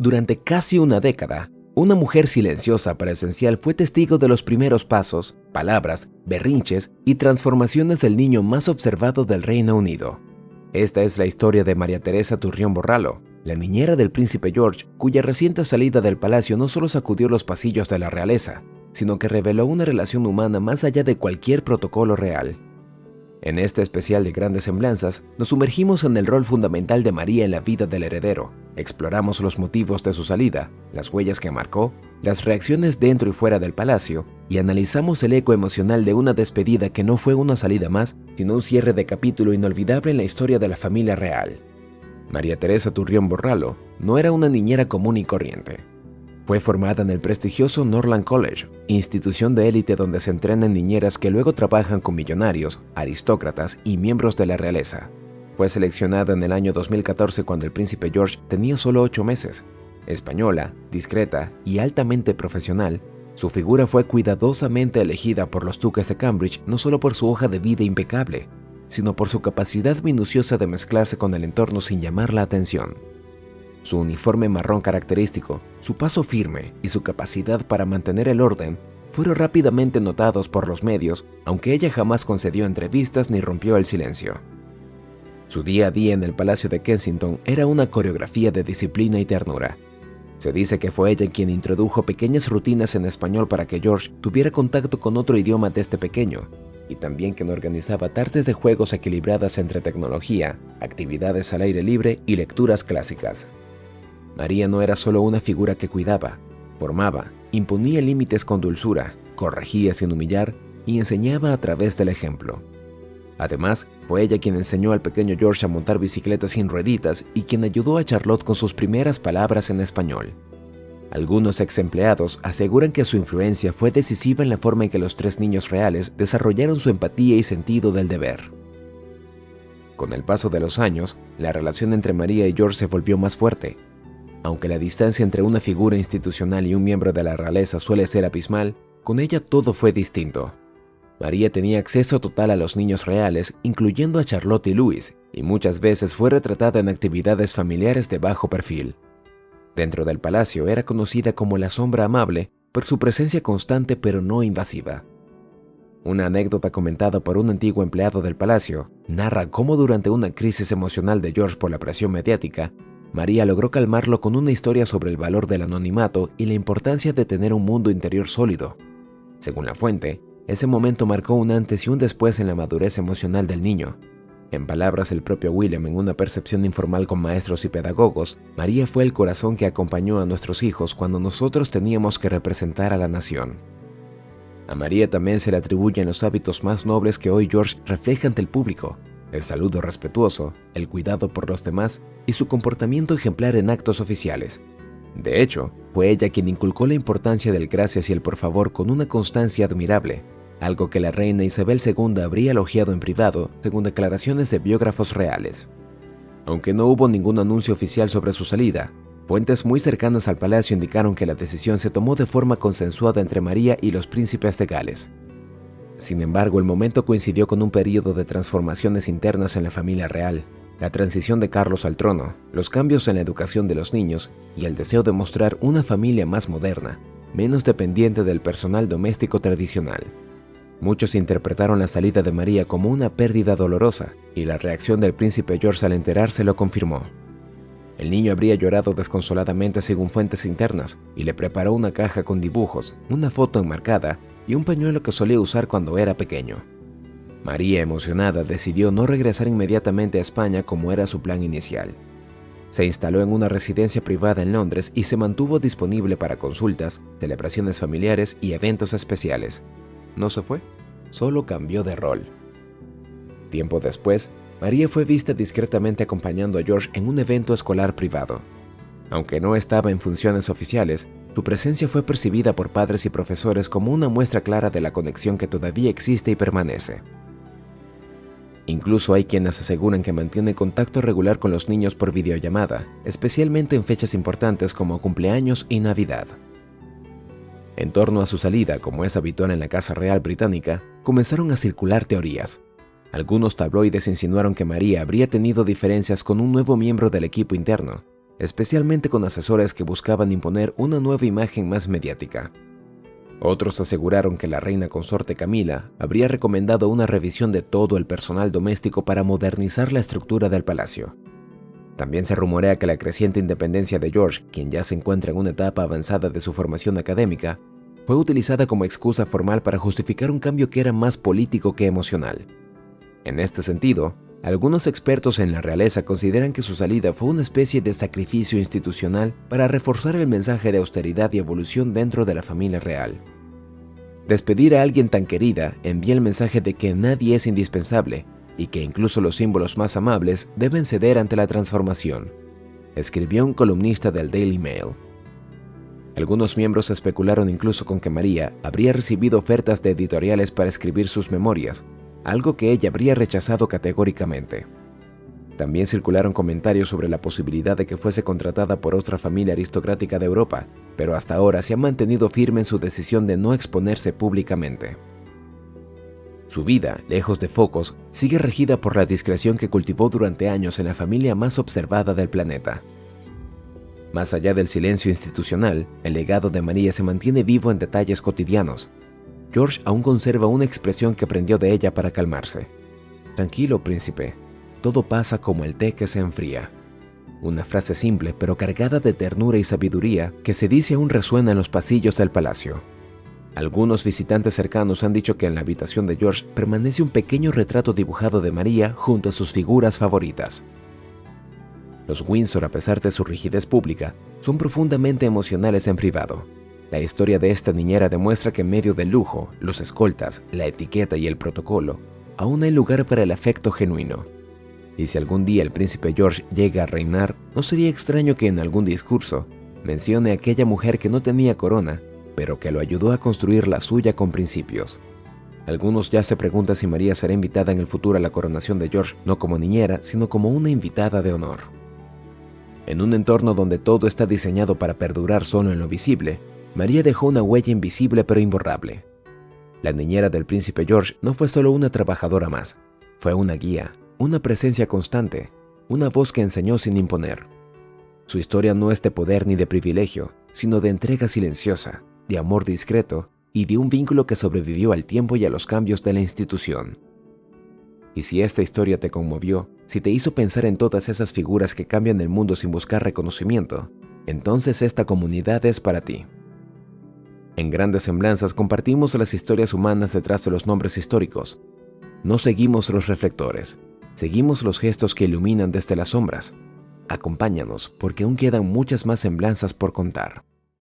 Durante casi una década, una mujer silenciosa pero esencial fue testigo de los primeros pasos, palabras, berrinches y transformaciones del niño más observado del Reino Unido. Esta es la historia de María Teresa Turrión Borralo, la niñera del príncipe George, cuya reciente salida del palacio no solo sacudió los pasillos de la realeza, sino que reveló una relación humana más allá de cualquier protocolo real. En este especial de grandes semblanzas, nos sumergimos en el rol fundamental de María en la vida del heredero, exploramos los motivos de su salida, las huellas que marcó, las reacciones dentro y fuera del palacio, y analizamos el eco emocional de una despedida que no fue una salida más, sino un cierre de capítulo inolvidable en la historia de la familia real. María Teresa Turrión Borralo no era una niñera común y corriente. Fue formada en el prestigioso Norland College, institución de élite donde se entrenan niñeras que luego trabajan con millonarios, aristócratas y miembros de la realeza. Fue seleccionada en el año 2014 cuando el príncipe George tenía solo 8 meses. Española, discreta y altamente profesional, su figura fue cuidadosamente elegida por los duques de Cambridge no solo por su hoja de vida impecable, sino por su capacidad minuciosa de mezclarse con el entorno sin llamar la atención. Su uniforme marrón característico, su paso firme y su capacidad para mantener el orden fueron rápidamente notados por los medios, aunque ella jamás concedió entrevistas ni rompió el silencio. Su día a día en el Palacio de Kensington era una coreografía de disciplina y ternura. Se dice que fue ella quien introdujo pequeñas rutinas en español para que George tuviera contacto con otro idioma desde pequeño, y también quien organizaba tardes de juegos equilibradas entre tecnología, actividades al aire libre y lecturas clásicas. María no era solo una figura que cuidaba, formaba, imponía límites con dulzura, corregía sin humillar y enseñaba a través del ejemplo. Además, fue ella quien enseñó al pequeño George a montar bicicleta sin rueditas y quien ayudó a Charlotte con sus primeras palabras en español. Algunos ex empleados aseguran que su influencia fue decisiva en la forma en que los 3 niños reales desarrollaron su empatía y sentido del deber. Con el paso de los años, la relación entre María y George se volvió más fuerte. Aunque la distancia entre una figura institucional y un miembro de la realeza suele ser abismal, con ella todo fue distinto. María tenía acceso total a los niños reales, incluyendo a Charlotte y Louis, y muchas veces fue retratada en actividades familiares de bajo perfil. Dentro del palacio era conocida como la sombra amable por su presencia constante pero no invasiva. Una anécdota comentada por un antiguo empleado del palacio narra cómo durante una crisis emocional de George por la presión mediática, María logró calmarlo con una historia sobre el valor del anonimato y la importancia de tener un mundo interior sólido. Según la fuente, ese momento marcó un antes y un después en la madurez emocional del niño. En palabras del propio William en una percepción informal con maestros y pedagogos, María fue el corazón que acompañó a nuestros hijos cuando nosotros teníamos que representar a la nación. A María también se le atribuyen los hábitos más nobles que hoy George refleja ante el público: el saludo respetuoso, el cuidado por los demás y su comportamiento ejemplar en actos oficiales. De hecho, fue ella quien inculcó la importancia del gracias y el por favor con una constancia admirable, algo que la reina Isabel II habría elogiado en privado, según declaraciones de biógrafos reales. Aunque no hubo ningún anuncio oficial sobre su salida, fuentes muy cercanas al palacio indicaron que la decisión se tomó de forma consensuada entre María y los príncipes de Gales. Sin embargo, el momento coincidió con un periodo de transformaciones internas en la familia real, la transición de Carlos al trono, los cambios en la educación de los niños y el deseo de mostrar una familia más moderna, menos dependiente del personal doméstico tradicional. Muchos interpretaron la salida de María como una pérdida dolorosa, y la reacción del príncipe George al enterarse lo confirmó. El niño habría llorado desconsoladamente según fuentes internas, y le preparó una caja con dibujos, una foto enmarcada y un pañuelo que solía usar cuando era pequeño. María, emocionada, decidió no regresar inmediatamente a España como era su plan inicial. Se instaló en una residencia privada en Londres y se mantuvo disponible para consultas, celebraciones familiares y eventos especiales. No se fue, solo cambió de rol. Tiempo después, María fue vista discretamente acompañando a George en un evento escolar privado. Aunque no estaba en funciones oficiales, su presencia fue percibida por padres y profesores como una muestra clara de la conexión que todavía existe y permanece. Incluso hay quienes aseguran que mantiene contacto regular con los niños por videollamada, especialmente en fechas importantes como cumpleaños y Navidad. En torno a su salida, como es habitual en la Casa Real británica, comenzaron a circular teorías. Algunos tabloides insinuaron que María habría tenido diferencias con un nuevo miembro del equipo interno, especialmente con asesores que buscaban imponer una nueva imagen más mediática. Otros aseguraron que la reina consorte Camila habría recomendado una revisión de todo el personal doméstico para modernizar la estructura del palacio. También se rumorea que la creciente independencia de George, quien ya se encuentra en una etapa avanzada de su formación académica, fue utilizada como excusa formal para justificar un cambio que era más político que emocional. En este sentido, algunos expertos en la realeza consideran que su salida fue una especie de sacrificio institucional para reforzar el mensaje de austeridad y evolución dentro de la familia real. Despedir a alguien tan querida envía el mensaje de que nadie es indispensable y que incluso los símbolos más amables deben ceder ante la transformación, escribió un columnista del Daily Mail. Algunos miembros especularon incluso con que María habría recibido ofertas de editoriales para escribir sus memorias, algo que ella habría rechazado categóricamente. También circularon comentarios sobre la posibilidad de que fuese contratada por otra familia aristocrática de Europa, pero hasta ahora se ha mantenido firme en su decisión de no exponerse públicamente. Su vida, lejos de focos, sigue regida por la discreción que cultivó durante años en la familia más observada del planeta. Más allá del silencio institucional, el legado de María se mantiene vivo en detalles cotidianos. George aún conserva una expresión que aprendió de ella para calmarse. «Tranquilo, príncipe, todo pasa como el té que se enfría». Una frase simple pero cargada de ternura y sabiduría que se dice aún resuena en los pasillos del palacio. Algunos visitantes cercanos han dicho que en la habitación de George permanece un pequeño retrato dibujado de María junto a sus figuras favoritas. Los Windsor, a pesar de su rigidez pública, son profundamente emocionales en privado. La historia de esta niñera demuestra que en medio del lujo, los escoltas, la etiqueta y el protocolo, aún hay lugar para el afecto genuino. Y si algún día el príncipe George llega a reinar, no sería extraño que en algún discurso mencione a aquella mujer que no tenía corona, pero que lo ayudó a construir la suya con principios. Algunos ya se preguntan si María será invitada en el futuro a la coronación de George, no como niñera, sino como una invitada de honor. En un entorno donde todo está diseñado para perdurar solo en lo visible, María dejó una huella invisible pero imborrable. La niñera del príncipe George no fue solo una trabajadora más, fue una guía, una presencia constante, una voz que enseñó sin imponer. Su historia no es de poder ni de privilegio, sino de entrega silenciosa, de amor discreto y de un vínculo que sobrevivió al tiempo y a los cambios de la institución. Y si esta historia te conmovió, si te hizo pensar en todas esas figuras que cambian el mundo sin buscar reconocimiento, entonces esta comunidad es para ti. En Grandes Semblanzas compartimos las historias humanas detrás de los nombres históricos. No seguimos los reflectores, seguimos los gestos que iluminan desde las sombras. Acompáñanos porque aún quedan muchas más semblanzas por contar.